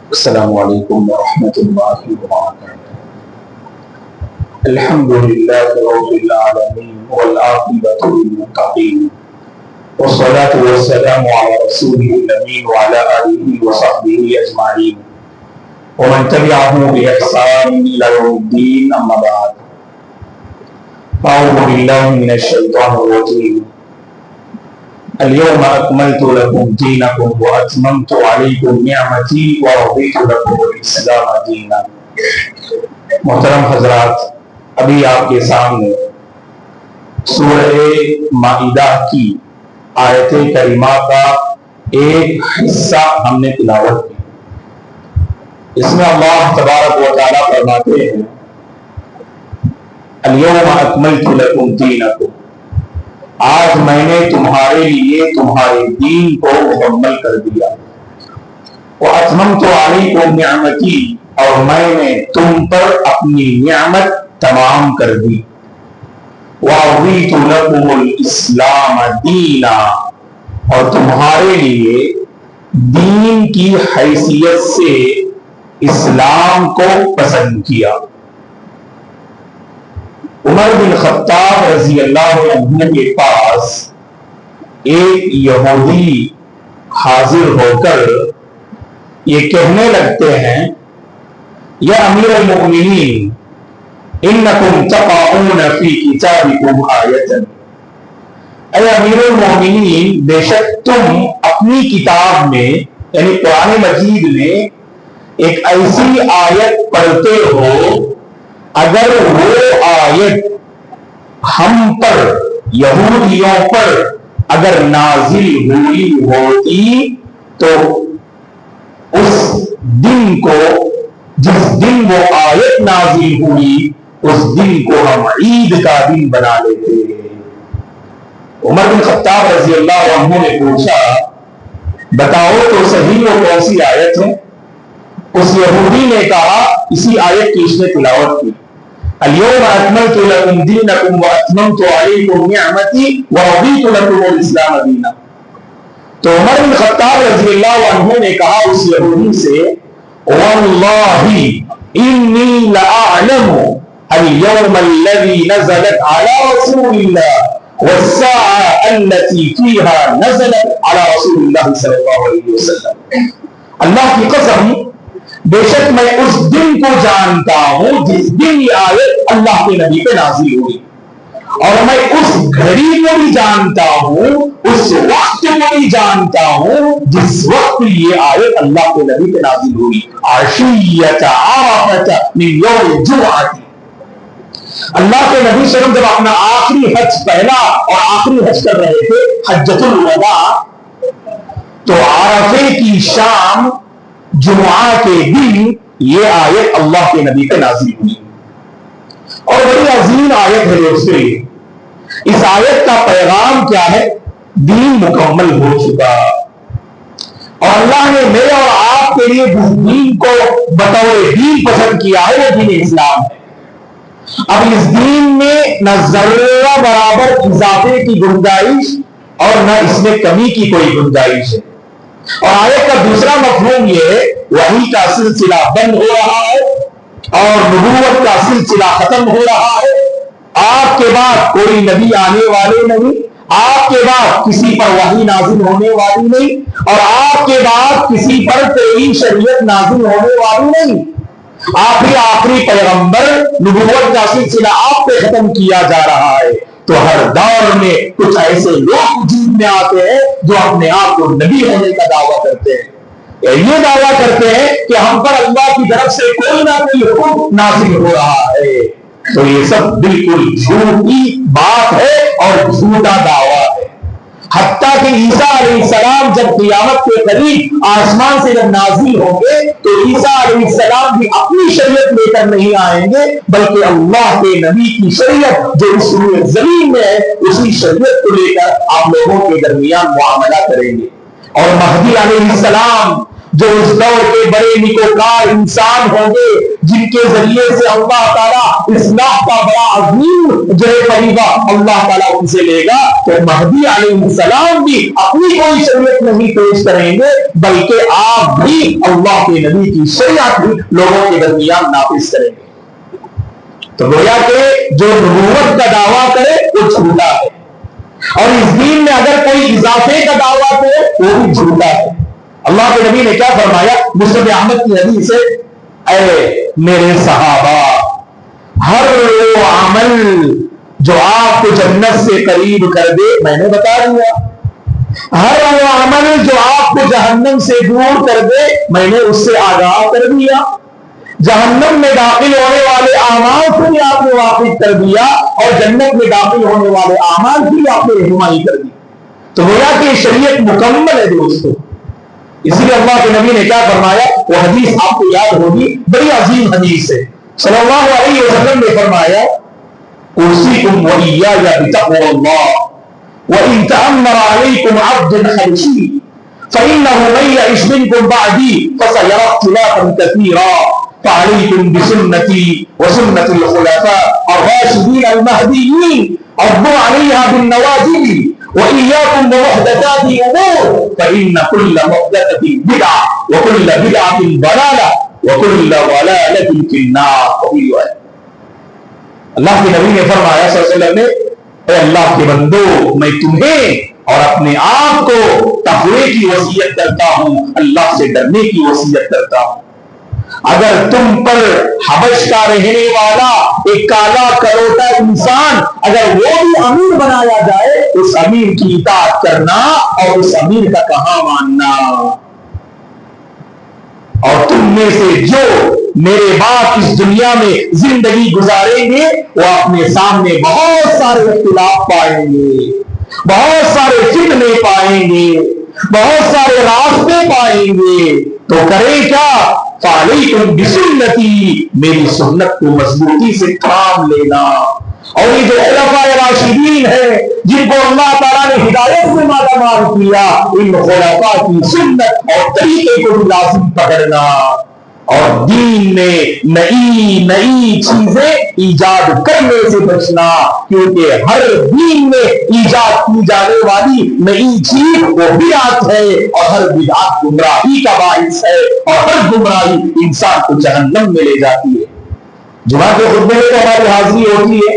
السلام علیکم ورحمۃ اللہ وبرکاتہ۔ الحمد للہ رب العالمین والعاقبۃ للمتقین والصلاة والسلام علی رسولہ الامین وعلی آلہ وصحبہ اجمعین ومن تبعهم بإحسان إلى يوم الدين، أما بعد أعوذ بالله من الشيطان الرجيم۔ اليوم أكملت لكم دينكم وأتممت عليكم نعمتي ورضيت لكم الإسلام دينا۔ محترم حضرات، ابھی آپ کے سامنے سورہ مائدہ کی آیت کریمہ کا ایک حصہ ہم نے تلاوت کی۔ اس میں اللہ تبارک و تعالیٰ فرماتے ہیں اليوم اکملت لکم دینکم، آج میں نے تمہارے لیے تمہارے دین کو مکمل کر دیا۔ وَأَتْمَمْتُ عَلَيْكُمْ نِعْمَتِي، اور میں نے تم پر اپنی نعمت تمام کر دی۔ وَرَضِيتُ لَكُمُ الْإِسْلَامَ دِينًا، اور تمہارے لیے دین کی حیثیت سے اسلام کو پسند کیا۔ عمر بن خطاب رضی اللہ عنہ کے پاس ایک یہودی حاضر ہو کر یہ کہنے لگتے ہیں یا امیر المؤمنین انکم تقعون فی کتابکم آیۃ، اے امیر المؤمنین بے شک تم اپنی کتاب میں یعنی قرآن مجید میں ایک ایسی آیت پڑھتے ہو اگر وہ آیت ہم پر یہودیوں پر اگر نازل ہوئی ہوتی تو اس دن کو، جس دن وہ آیت نازل ہوئی اس دن کو ہم عید کا دن بنا لیتے۔ عمر بن خطاب رضی اللہ عنہ نے پوچھا بتاؤ تو صحیح وہ کون سی آیت ہے؟ اس یہودی نے کہا اسی آیت کی اس نے تلاوت کی، اليوم اکملت لکم دینکم واتممت علیکم نعمتی ورضیت لکم الاسلام دینا۔ تو عمر بن خطاب رضی اللہ عنہ نے کہا اس یہودی سے واللہ انی لأعلم اليوم الذي نزلت على رسول الله والساعة التي فيها نزلت على رسول الله صلی اللہ علیہ وسلم، اللہ کی قسم بے شک میں اس دن کو جانتا ہوں جس دن یہ آیت اللہ کے نبی پہ نازل ہوئی، اور میں اس گھڑی کو بھی جانتا ہوں، اس وقت کو بھی جانتا ہوں جس وقت یہ آیت اللہ کے نبی پہ نازل ہوئی، عشیۃ عرفۃ من یوم الجمعہ۔ اللہ کے نبی صلی اللہ علیہ وسلم جب اپنا آخری حج پہلا اور آخری حج کر رہے تھے حجۃ الوداع، تو عرفے کی شام جمعہ کے دن یہ آیت اللہ کے نبی پہ نازل ہوئی، اور بڑی عظیم آیت ہے دوستو۔ اس آیت کا پیغام کیا ہے؟ دین مکمل ہو چکا، اور اللہ نے میرے اور آپ کے لیے جس دین کو بطور دین پسند کیا ہے وہ دین اسلام ہے۔ اب اس دین میں نہ ذرہ برابر اضافے کی گنجائش اور نہ اس میں کمی کی کوئی گنجائش ہے۔ اور آیت کا دوسرا مفہوم یہ ہے وحی کا سلسلہ بند ہو رہا ہے اور نبوت کا سلسلہ ختم ہو رہا ہے، آپ کے بعد کوئی نبی آنے والے نہیں، آپ کے بعد کسی پر وحی نازل ہونے والی نہیں، اور آپ کے بعد کسی پر کوئی شریعت نازل ہونے والی نہیں، آپ ہی آخری پیغمبر، نبوت کا سلسلہ آپ پہ ختم کیا جا رہا ہے۔ تو ہر دور میں کچھ ایسے لوگ وجود میں آتے ہیں جو اپنے آپ کو نبی ہونے کا دعویٰ کرتے ہیں، یہ دعویٰ کرتے ہیں کہ ہم پر اللہ کی طرف سے کوئی نہ کوئی حکم نازل ہو رہا ہے۔ تو یہ سب بالکل جھوٹی بات ہے اور جھوٹا دعویٰ ہے۔ حتیٰ کہ عیسیٰ علیہ السلام جب قیامت کے قریب آسمان سے جب نازل ہوں گے تو عیسیٰ علیہ السلام بھی اپنی شریعت لے کر نہیں آئیں گے، بلکہ اللہ کے نبی کی شریعت جو اس روئے زمین میں ہے اسی شریعت کو لے کر آپ لوگوں کے درمیان معاملہ کریں گے۔ اور مہدی علیہ السلام جو اس دور کے بڑے نیکوکار انسان ہوں گے جن کے ذریعے سے اللہ تعالیٰ اصلاح کا بڑا عظیم جو ہے فریضہ اللہ تعالیٰ ان سے لے گا، تو مہدی علیہ السلام بھی اپنی کوئی شریعت نہیں پیش کریں گے، بلکہ آپ بھی اللہ کے نبی کی شریعت بھی لوگوں کے درمیان نافذ کریں گے۔ تو گویا کہ جو نبوت کا دعویٰ کرے وہ جھوٹا ہے، اور اس دین میں اگر کوئی اضافے کا دعویٰ کرے وہ بھی جھوٹا ہے۔ اللہ کے نبی نے کیا فرمایا مسند احمد کی حدیث سے، اے میرے صحابہ، ہر وہ عمل جو آپ کو جنت سے قریب کر دے میں نے بتا دیا، ہر وہ عمل جو آپ کو جہنم سے دور کر دے میں نے اس سے آگاہ کر دیا، جہنم میں داخل ہونے والے اعمال سے بھی آپ نے واقف کر دیا، اور جنت میں داخل ہونے والے اعمال کی بھی آپ نے رہنمائی کر دی۔ تو گویا کہ شریعت مکمل ہے دوستو۔ اسی لیے اللہ کے نبی نے کیا فرمایا، وہ حدیث آپ کو یاد ہوگی، بڑی عظیم حدیث ہے۔ صلی اللہ علیہ وسلم نے فرمایا، اوصیکم وإیایا بتقوی اللہ وإن تأمر علیکم عبد حبشی فإنه من يعش منكم بعدی فسيرى اختلافا كثيرا فعليكم بسنتي وسنة الخلفاء الراشدين المهديين عضوا عليها بالنواجذ وإياكم ومحدثات الأمور فإن كل محدثة بدعة وكل بدعة ضلالة وكل ضلالة في النار۔ اللہ کے نبی نے فرمایا صلی اللہ علیہ وسلم نے، اے اللہ کے بندو، میں تمہیں اور اپنے آپ کو تقوی کی وصیت کرتا ہوں، اللہ سے ڈرنے کی وصیت کرتا ہوں۔ اگر تم پر حبش کا رہنے والا ایک کالا کروٹا انسان اگر وہ بھی امیر بنایا جائے، اس امیر کی اطاعت کرنا اور اس امیر کا کہاں ماننا۔ اور تم میں سے جو میرے بعد اس دنیا میں زندگی گزاریں گے وہ اپنے سامنے بہت سارے اختلاف پائیں گے، بہت سارے فتنے پائیں گے، بہت سارے راستے پائیں گے، تو کریں کیا؟ فعلیکم بسنتی، میری سنت کو مضبوطی سے تھام لینا۔ اور یہ جو خلفاء راشدین ہیں جن کو اللہ تعالیٰ نے ہدایت سے مالامال کیا، ان خلفاء کی سنت اور طریقے کو بھی لازم پکڑنا، اور دین میں نئی نئی چیزیں ایجاد کرنے سے بچنا، کیونکہ ہر دین میں ایجاد کی جانے والی نئی چیز وہ بدعت ہے، اور ہر بدعت گمراہی کا باعث ہے، اور ہر گمراہی انسان کو جہنم میں لے جاتی ہے۔ جمعہ کے خطبے میں تو ہماری حاضری ہوتی ہے،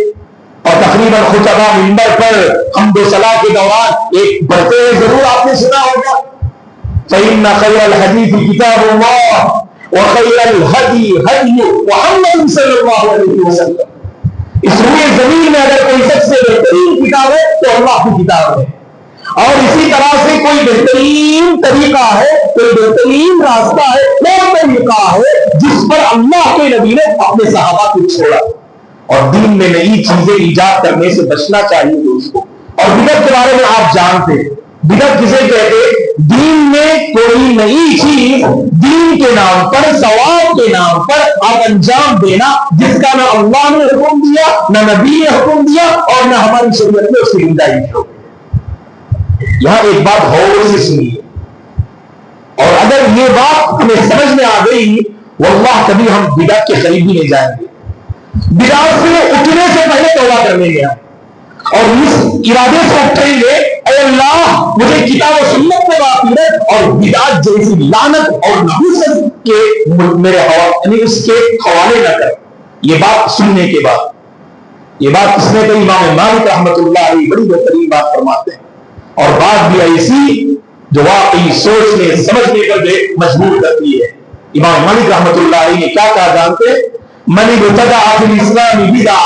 اور تقریباً خطبہ منبر پر حمد و ثنا کے دوران ایک بڑھتے ہیں، ضرور آپ نے سنا ہوگا، فإن خير الحديث كتاب الله وخير الهدي هدي محمد صلی اللہ علیہ وسلم۔ اس روئے زمین میں اگر کوئی سب سے بہترین کتاب ہے تو اللہ کی کتاب ہے، اور اسی طرح سے کوئی بہترین طریقہ ہے، کوئی بہترین راستہ ہے، وہ طریقہ ہے جس پر اللہ کے نبی نے اپنے صحابہ کو چھوڑا۔ اور دین میں نئی چیزیں ایجاد کرنے سے بچنا چاہیے دوستوں۔ اور بدعت کے بارے میں آپ جانتے ہیں، بدعت کسے کہتے؟ دین میں کوئی نئی چیز دین کے نام پر، ثواب کے نام پر آپ انجام دینا جس کا نہ اللہ نے حکم دیا، نہ نبی نے حکم دیا، اور نہ ہماری شریعت میں اس کی گنجائش ہو۔ یہاں ایک بات غور سے سنیے، اور اگر یہ بات ہمیں سمجھ میں آ گئی، واللہ کبھی ہم بدعت کے قریب بھی نہیں جائیں گے۔ بدعت سے اٹھنے سے پہلے توبہ کر لیں گے ہم، اور اس ارادے سے اٹھیں گے، اے اللہ مجھے کتاب و سنت میں واقعیت اور بدعت جیسی لعنت اور نحوست کے میرے یعنی اس کے حوالے نہ کر۔ یہ بات سننے کے بعد، یہ بات کس نے کہی؟ امام مالک رحمۃ اللہ علیہ بڑی بہترین بات فرماتے ہیں، اور بات بھی ایسی جو واقعی سوچنے سمجھنے پر مجبور کرتی ہے۔ امام مالک رحمۃ اللہ علیہ نے کیا کہا جانتے ہیں؟ من ابتدع فی الاسلام بدعہ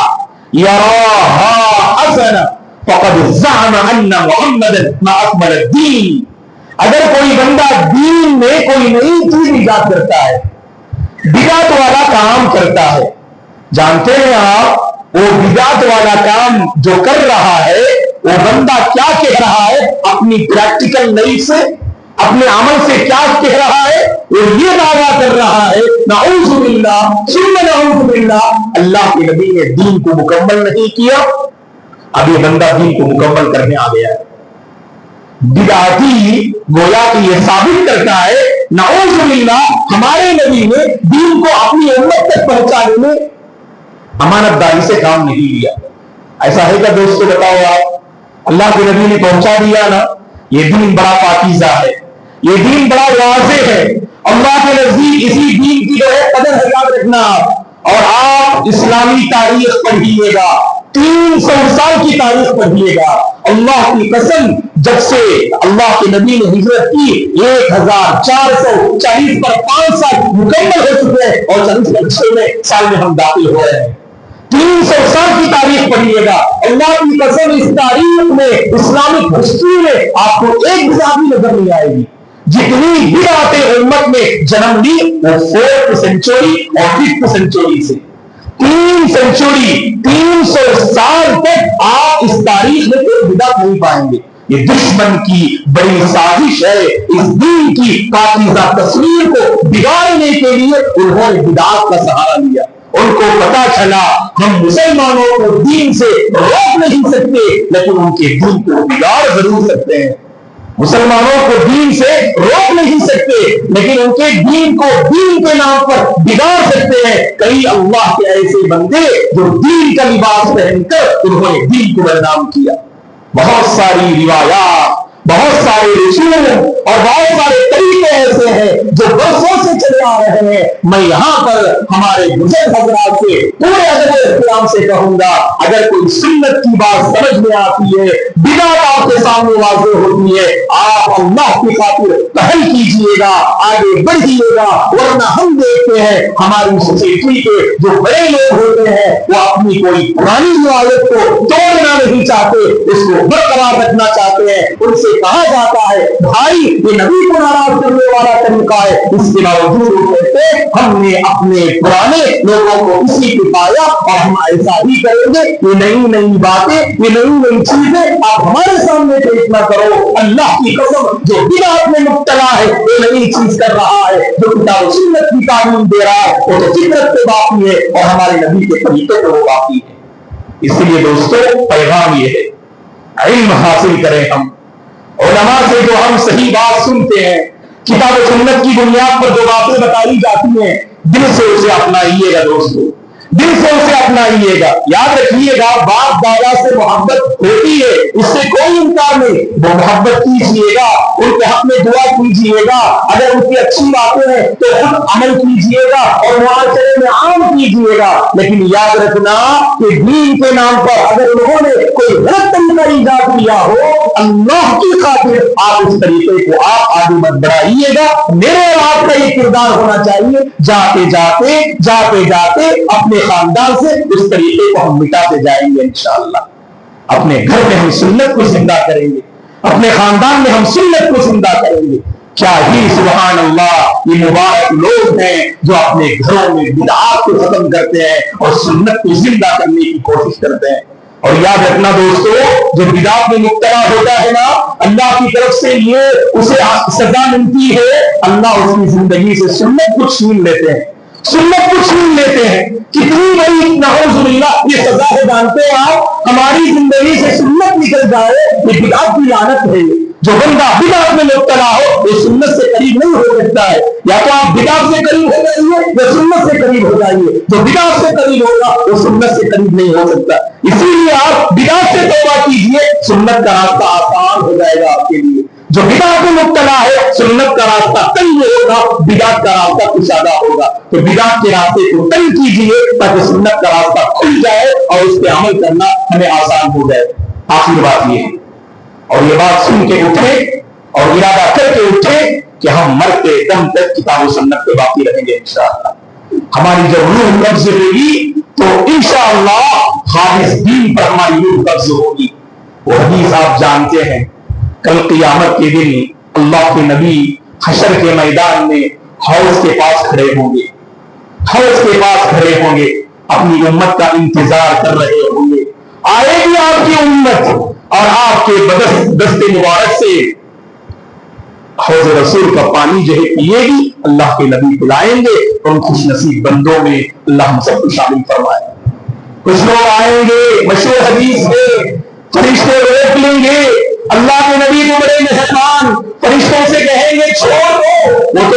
یراها حسنہ فقد زعم ان محمدا ما اکمل الدین۔ اگر کوئی بندہ دین میں کوئی نئی چیز ایجاد کرتا ہے، بدعت والا کام کرتا ہے، جانتے ہیں آپ وہ بدعت والا کام جو کر رہا ہے وہ بندہ کیا کہہ رہا ہے اپنی پریکٹیکل لائف سے، اپنے عمل سے کیا کہہ رہا ہے؟ وہ یہ دعویٰ کر رہا ہے نعوذ باللہ ثم نعوذ باللہ، اللہ کے نبی نے دین کو مکمل نہیں کیا۔ اب یہ بندہ دین کو مکمل کرنے آ گیا ہے۔ بدعتی گویا کہ یہ ثابت کرتا ہے نعوذ باللہ ہمارے نبی نے دین کو اپنی امت تک پہنچانے میں امانت داری سے کام نہیں لیا. ایسا ہے کیا دوستو؟ بتاؤ آپ. اللہ کے نبی نے پہنچا دیا نا. یہ دین بڑا پاکیزہ ہے, یہ دین بڑا واضح ہے. اللہ کے نزدیک اسی دین کی جو ہے قدر ہے, یاد رکھنا. اور آپ اسلامی تاریخ پڑھیے گا, 300 سال کی تاریخ پڑھیے گا. اللہ کی قسم, جب سے اللہ کے نبی نے ہجرت کی 1440 پر 5 سال مکمل ہو چکے ہیں, اور 40 پر 6 سال میں ہم داخل ہو رہے ہیں. 300 سال کی تاریخ پڑھیے گا. اللہ کی قسم, اس تاریخ میں, اسلامک ہسٹری میں آپ کو ایک بھی نظر نہیں آئے گی. جتنی بدعتیں امت میں جنم لی وہ 4th سینچری اور 5th سینچری سے 3 سینچری 300 سال تک آپ اس تاریخ میں کوئی بدعت نہیں پائیں گے. یہ دشمن کی بڑی سازش ہے. اس دین کی پاکیزہ تصویر کو بگاڑنے کے لیے انہوں نے بدعت کا سہارا لیا. ان کو پتا چلا ہم مسلمانوں کو دین سے روک نہیں سکتے, لیکن ان کے دین کو بگاڑ ضرور سکتے ہیں. مسلمانوں کو دین سے روک نہیں سکتے, لیکن ان کے دین کو دین کے نام پر بگاڑ سکتے ہیں. کئی اللہ کے ایسے بندے جو دین کا لباس پہن کر انہوں نے دین کو بدنام کیا. بہت ساری روایات, بہت سارے رسول اور بہت سارے طریقے ایسے ہیں جو برسوں سے چلے آ رہے ہیں. میں یہاں پر ہمارے بزرگ حضرات سے پورے ادب و احترام سے کہوں گا, اگر کوئی سنت کی بات سمجھ میں آتی ہے, بدعت آپ کے سامنے واضح ہوتی ہے, آپ اللہ کی خاطر پہل کیجئے گا, آگے بڑھیے گا. ورنہ ہم دیکھتے ہیں ہماری سوسائٹی کے جو بڑے لوگ ہوتے ہیں وہ اپنی کوئی پرانی روایت کو توڑنا نہیں چاہتے, اس کو برقرار رکھنا چاہتے ہیں. ان سے کہا جاتا ہے بھائی یہ نبی کو ناراض کرنے والا طریقہ ہے, اس کے باوجود وہ کہتے ہم نے اپنے پرانے لوگوں کو اسی پہ پایا اور ہم ایسا ہی کریں گے. یہ نئی نئی باتیں, یہ نئی نئی چیزیں آپ ہمارے سامنے پیش نہ کرو. اللہ کی قسم, جو بدعت میں مبتلا ہے وہ نئی چیز کر رہا ہے, جو کتاب و سنت کی تعلیم دے رہا ہے وہ تو فطرت پہ باقی ہے اور ہمارے نبی کے طریقے پہ وہ باقی ہے. اس لیے دوستو پیغام یہ ہے, علم حاصل کریں. ہم علماء سے جو ہم صحیح بات سنتے ہیں, کتاب و سنت کی بنیاد پر جو باتیں بتائی جاتی ہیں, دل سے اسے اپنائیے گا دوستو, دل سے اسے اپنائیے گا. یاد رکھیے گا باپ دادا سے محبت ہوتی ہے, اس سے کوئی انکار نہیں. وہ محبت کیجیے گا, ان کے حق میں دعا کیجیے گا, اگر ان کی اچھی باتیں ہیں تو خود عمل کیجیے گا اور معاشرے میں عام کیجیے گا. لیکن یاد رکھنا کہ دین کے نام پر اگر انہوں نے کوئی غلط طریقہ ایجاد کیا ہو, اللہ کی خاطر آپ اس طریقے کو آپ آگے مت بڑھائیے گا. میرے اور آپ کا یہ کردار ہونا چاہیے, جاتے جاتے جاتے جاتے اپنے خاندان سے اس طریقے کو ہم مٹاتے جائیں گے انشاءاللہ. اپنے گھر میں ہم سنت کو زندہ کریں گے, اپنے خاندان میں ہم سنت کو زندہ کریں گے. کیا ہی سبحان اللہ, یہ مبارک لوگ ہیں جو اپنے گھروں میں بدعات کو ختم کرتے ہیں اور سنت کو زندہ کرنے کی کوشش کرتے ہیں. اور یاد رکھنا دوستو, جو بدعات میں مبتلا ہوتا ہے نا, اللہ کی طرف سے یہ اسے سزا ملتی ہے, اللہ اس کی زندگی سے سنت کو چھین لیتے ہیں, سنت کو چھین لیتے ہیں. کتنی بڑی نعوذ باللہ یہ سزا ہے جانتے ہیں آپ, ہماری زندگی سے سنت نکل جائے, یہ بدعت کی لعنت ہے. جو بندہ بدعت میں مبتلا ہو وہ سنت سے قریب نہیں ہو سکتا ہے. یا تو آپ بدعت سے قریب ہو جائیے یا سنت سے قریب ہو جائیے. جو بدعت سے قریب ہوگا وہ سنت سے قریب نہیں ہو سکتا. اسی لیے آپ بدعت سے توبہ کیجیے, سنت کا راستہ آسان ہو جائے گا آپ کے لیے. جو بدعت میں مبتلا ہے سنت کا راستہ تنگ ہوگا, بدعت کا راستہ کشادہ ہوگا. تو بدعت کے راستے کو تنگ کیجیے تاکہ سنت کا راستہ کھل جائے اور اس پہ عمل کرنا ہمیں آسان ہو جائے. آخر بات یہ ہے, اور یہ بات سن کے اٹھے اور ارادہ کر کے اٹھے کہ ہم مرتے دم تک کتاب و سنت پہ باقی رہیں گے انشاءاللہ. ہماری جب روح قبض ہوگی تو انشاءاللہ خالص دین پر ہماری روح قبض ہوگی. وہ حدیث آپ جانتے ہیں, کل قیامت کے دن اللہ کے نبی حشر کے میدان میں حوض کے پاس کھڑے ہوں گے, حوض کے پاس کھڑے ہوں گے, اپنی امت کا انتظار کر رہے ہوں گے. آئے گی آپ کی امت اور آپ کے دست مبارک سے حوض رسول کا پانی جو ہے پیے گی. اللہ کے نبی پلائیں گے, ان خوش نصیب بندوں میں اللہ ہم سب کو شامل فرمائے. کچھ لوگ آئیں گے, مشہور حدیث ہے, فرشتے روک لیں گے. اللہ کے نبی کو بڑے مہربان, فرشتوں سے کہیں گے چھوڑ دو, وہ تو